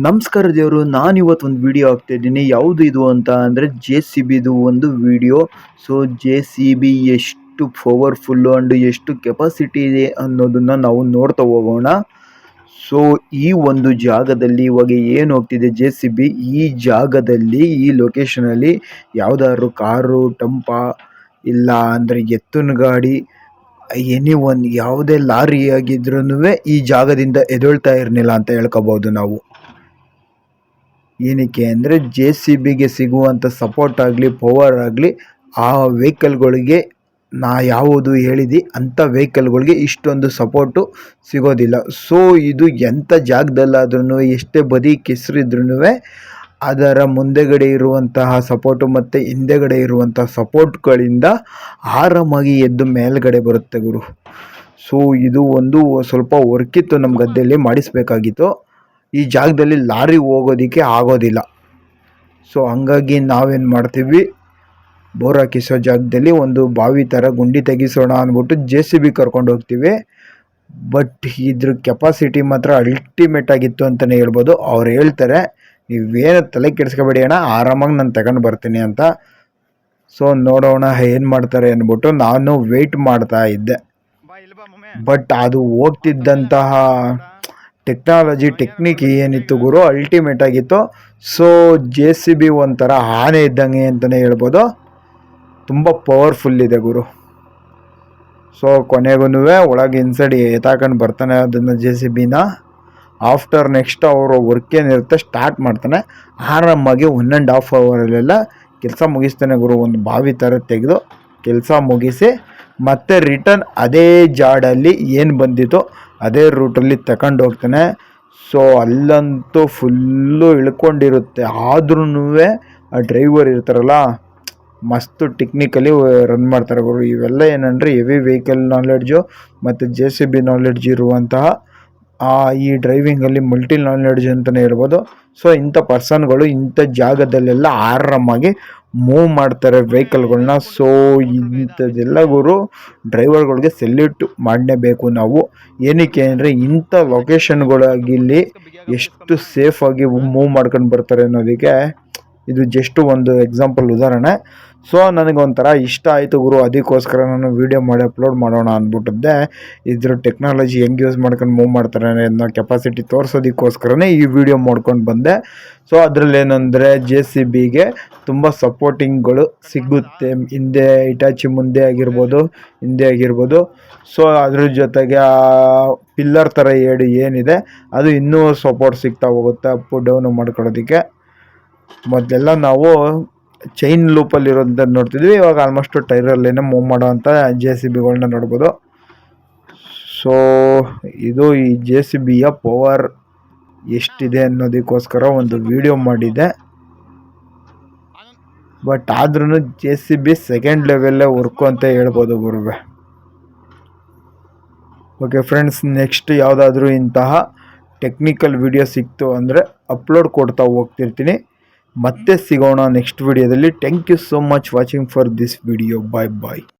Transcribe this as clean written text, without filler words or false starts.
ನಮಸ್ಕಾರ ದೇವರು. ನಾನಿವತ್ತು ಒಂದು ವಿಡಿಯೋ ಹಾಕ್ತಾ ಇದ್ದೀನಿ. ಯಾವುದು ಇದು ಅಂತ ಅಂದರೆ JCBದು ಒಂದು ವಿಡಿಯೋ. ಸೊ JCB ಎಷ್ಟು ಪವರ್ಫುಲ್ಲು ಆ್ಯಂಡ್ ಎಷ್ಟು ಕೆಪಾಸಿಟಿ ಇದೆ ಅನ್ನೋದನ್ನು ನಾವು ನೋಡ್ತಾ ಹೋಗೋಣ. ಸೊ ಈ ಒಂದು ಜಾಗದಲ್ಲಿ ಇವಾಗ ಏನು ಹೋಗ್ತಿದೆ JCB, ಈ ಜಾಗದಲ್ಲಿ ಈ ಲೊಕೇಶನಲ್ಲಿ ಯಾವುದಾದ್ರು ಕಾರು, ಟಂಪ ಇಲ್ಲ ಅಂದರೆ ಎತ್ತಿನ ಗಾಡಿ, ಒನ್ ಯಾವುದೇ ಲಾರಿ ಆಗಿದ್ರೂ ಈ ಜಾಗದಿಂದ ಎದ್ದೇಳ್ತಾ ಇರಲಿಲ್ಲ ಅಂತ ಹೇಳ್ಕೋಬೋದು ನಾವು. ಏನಕ್ಕೆ ಅಂದರೆ JCBಗೆ ಸಿಗುವಂಥ ಸಪೋರ್ಟ್ ಆಗಲಿ, ಪವರ್ ಆಗಲಿ, ಆ ವೆಹಿಕಲ್ಗಳಿಗೆ ಯಾವುದು ಹೇಳಿದ್ದು ಅಂಥ ವೆಹಿಕಲ್ಗಳಿಗೆ ಇಷ್ಟೊಂದು ಸಪೋರ್ಟು ಸಿಗೋದಿಲ್ಲ. ಸೊ ಇದು ಎಂಥ ಜಾಗದಲ್ಲಾದ್ರೂ ಎಷ್ಟೇ ಬದಿ ಕೆಸರಿದ್ರೂ ಅದರ ಮುಂದೆಗಡೆ ಇರುವಂತಹ ಸಪೋರ್ಟು ಮತ್ತು ಹಿಂದೆಗಡೆ ಇರುವಂಥ ಸಪೋರ್ಟ್ಗಳಿಂದ ಆರಾಮಾಗಿ ಎದ್ದು ಮೇಲ್ಗಡೆ ಬರುತ್ತೆ ಗುರು. ಸೊ ಇದು ಒಂದು ಸ್ವಲ್ಪ ವರ್ಕಿತ್ತು, ನಮ್ಮ ಗದ್ದೆಯಲ್ಲಿ ಮಾಡಿಸ್ಬೇಕಾಗಿತ್ತು. ಈ ಜಾಗದಲ್ಲಿ ಲಾರಿ ಹೋಗೋದಕ್ಕೆ ಆಗೋದಿಲ್ಲ. ಸೊ ಹಂಗಾಗಿ ನಾವೇನು ಮಾಡ್ತೀವಿ, ಬೋರ್ ಹಾಕಿಸೋ ಜಾಗದಲ್ಲಿ ಒಂದು ಬಾವಿ ಥರ ಗುಂಡಿ ತೆಗಿಸೋಣ ಅಂದ್ಬಿಟ್ಟು JCB ಕರ್ಕೊಂಡು ಹೋಗ್ತೀವಿ. ಬಟ್ ಇದ್ರ ಕೆಪಾಸಿಟಿ ಮಾತ್ರ ಅಲ್ಟಿಮೇಟ್ ಆಗಿತ್ತು ಅಂತಲೇ ಹೇಳ್ಬೋದು. ಅವ್ರು ಹೇಳ್ತಾರೆ, ನೀವೇನು ತಲೆ ಕೆಡಿಸ್ಕೊಬೇಡಿ ಅಣ್ಣ, ಆರಾಮಾಗಿ ನಾನು ತಗೊಂಡು ಬರ್ತೀನಿ ಅಂತ. ಸೊ ನೋಡೋಣ ಏನು ಮಾಡ್ತಾರೆ ಅಂದ್ಬಿಟ್ಟು ನಾನು ವೆಯ್ಟ್ ಮಾಡ್ತಾ ಇದ್ದೆ. ಬಟ್ ಅದು ಹೋಗ್ತಿದ್ದಂತಹ ಟೆಕ್ನಿಕ್ ಏನಿತ್ತು ಗುರು, ಅಲ್ಟಿಮೇಟ್ ಆಗಿತ್ತು. ಸೊ JCB ಒಂಥರ ಆನೆ ಇದ್ದಂಗೆ ಅಂತಲೇ ಹೇಳ್ಬೋದು. ತುಂಬ ಪವರ್ಫುಲ್ ಇದೆ ಗುರು. ಸೊ ಕೊನೆಗೂ ಒಳಗೆ ಇನ್ಸೈಡ್ ಎತ್ತಾಕೊಂಡು ಬರ್ತಾನೆ ಅದನ್ನು JCBನ. ಆಫ್ಟರ್ ನೆಕ್ಸ್ಟ್ ಅವರು ವರ್ಕ್ ಏನಿರುತ್ತೆ ಸ್ಟಾರ್ಟ್ ಮಾಡ್ತಾನೆ. ಆರಾಮಾಗಿ 1.5 ಅವರಲ್ಲೆಲ್ಲ ಕೆಲಸ ಮುಗಿಸ್ತಾನೆ ಗುರು. ಒಂದು ಬಾವಿ ಥರ ತೆಗೆದು ಕೆಲಸ ಮುಗಿಸಿ ಮತ್ತೆ ರಿಟರ್ನ್ ಅದೇ ಜಾಡಲ್ಲಿ ಏನು ಬಂದಿತ್ತು ಅದೇ ರೂಟಲ್ಲಿ ತಗೊಂಡು ಹೋಗ್ತಾನೆ. ಸೊ ಅಲ್ಲಂತೂ ಫುಲ್ಲು ಇಳ್ಕೊಂಡಿರುತ್ತೆ. ಆದ್ರೂ ಆ ಡ್ರೈವರ್ ಇರ್ತಾರಲ್ಲ, ಮಸ್ತು ಟೆಕ್ನಿಕಲಿ ರನ್ ಮಾಡ್ತಾರೆ ಗುರು. ಇವೆಲ್ಲ ಏನಂದರೆ ಹೆವಿ ವೆಹಿಕಲ್ ನಾಲೆಡ್ಜು ಮತ್ತು JCB ನಾಲೆಡ್ಜ್ ಇರುವಂತಹ ಈ ಡ್ರೈವಿಂಗಲ್ಲಿ ಮಲ್ಟಿ ನಾಲೆಡ್ಜ್ ಅಂತಲೇ ಹೇಳ್ಬೋದು. ಸೊ ಇಂಥ ಪರ್ಸನ್ಗಳು ಇಂಥ ಜಾಗದಲ್ಲೆಲ್ಲ ಆರಾಮಾಗಿ ಮೂವ್ ಮಾಡ್ತಾರೆ ವೆಹಿಕಲ್ಗಳನ್ನ. ಸೊ ಇಂಥದ್ದೆಲ್ಲ ಗುರು ಡ್ರೈವರ್ಗಳಿಗೆ ಸೆಲ್ಯೂಟ್ ಮಾಡಲೇಬೇಕು ನಾವು. ಏನಕ್ಕೆ ಅಂದರೆ ಇಂಥ ಲೊಕೇಶನ್ಗಳಾಗಿಲ್ಲಿ ಎಷ್ಟು ಸೇಫಾಗಿ ಮೂವ್ ಮಾಡ್ಕೊಂಡು ಬರ್ತಾರೆ ಅನ್ನೋದಕ್ಕೆ ಇದು ಜಸ್ಟ್ ಒಂದು ಎಕ್ಸಾಂಪಲ್, ಉದಾಹರಣೆ. ಸೊ ನನಗೊಂಥರ ಇಷ್ಟ ಆಯಿತು ಗುರು, ಅದಕ್ಕೋಸ್ಕರ ನಾನು ವೀಡಿಯೋ ಮಾಡಿ ಅಪ್ಲೋಡ್ ಮಾಡೋಣ ಅಂದ್ಬಿಟ್ಟಿದ್ದೆ. ಇದ್ರ ಟೆಕ್ನಾಲಜಿ ಹೆಂಗೆ ಯೂಸ್ ಮಾಡ್ಕೊಂಡು ಮೂವ್ ಮಾಡ್ತಾರೆ ಅನ್ನೋ ಕೆಪಾಸಿಟಿ ತೋರಿಸೋದಕ್ಕೋಸ್ಕರನೇ ಈ ವಿಡಿಯೋ ಮಾಡ್ಕೊಂಡು ಬಂದೆ. ಸೊ ಅದರಲ್ಲೇನೆಂದರೆ JCBಗೆ ತುಂಬ ಸಪೋರ್ಟಿಂಗ್ಗಳು ಸಿಗುತ್ತೆ, ಹಿಂದೆ ಇಟಾಚಿ ಮುಂದೆ ಆಗಿರ್ಬೋದು, ಹಿಂದೆ ಆಗಿರ್ಬೋದು. ಸೊ ಅದ್ರ ಜೊತೆಗೆ ಪಿಲ್ಲರ್ ಥರ ಏನಿದೆ ಅದು ಇನ್ನೂ ಸಪೋರ್ಟ್ ಸಿಗ್ತಾ ಹೋಗುತ್ತೆ ಅಪ್ಪು ಡೌನು ಮಾಡ್ಕೊಳ್ಳೋದಕ್ಕೆ. ಮೊದಲೆಲ್ಲ ನಾವು ಚೈನ್ ಲೂಪಲ್ಲಿರೋಂಥ ನೋಡ್ತಿದ್ವಿ, ಇವಾಗ ಆಲ್ಮೋಸ್ಟ್ ಟೈರಲ್ಲೇ ಮೂವ್ ಮಾಡೋವಂಥ JCBಗಳನ್ನ ನೋಡ್ಬೋದು. ಸೊ ಇದು ಈ JCBಯ ಪವರ್ ಎಷ್ಟಿದೆ ಅನ್ನೋದಕ್ಕೋಸ್ಕರ ಒಂದು ವಿಡಿಯೋ ಮಾಡಿದೆ. ಬಟ್ ಆದ್ರೂ JCB ಸೆಕೆಂಡ್ ಲೆವೆಲ್ಲೇ ವರ್ಕು ಅಂತ ಹೇಳ್ಬೋದು ಗುರುವೆ. ಓಕೆ ಫ್ರೆಂಡ್ಸ್, ನೆಕ್ಸ್ಟ್ ಯಾವುದಾದ್ರೂ ಇಂತಹ ಟೆಕ್ನಿಕಲ್ ವಿಡಿಯೋ ಸಿಕ್ತು ಅಂದರೆ ಅಪ್ಲೋಡ್ ಕೊಡ್ತಾ ಹೋಗ್ತಿರ್ತೀನಿ. ಮತ್ತೆ ಸಿಗೋಣ ನೆಕ್ಸ್ಟ್ ವಿಡಿಯೋದಲ್ಲಿ. Thank you so much watching for this video. Bye bye.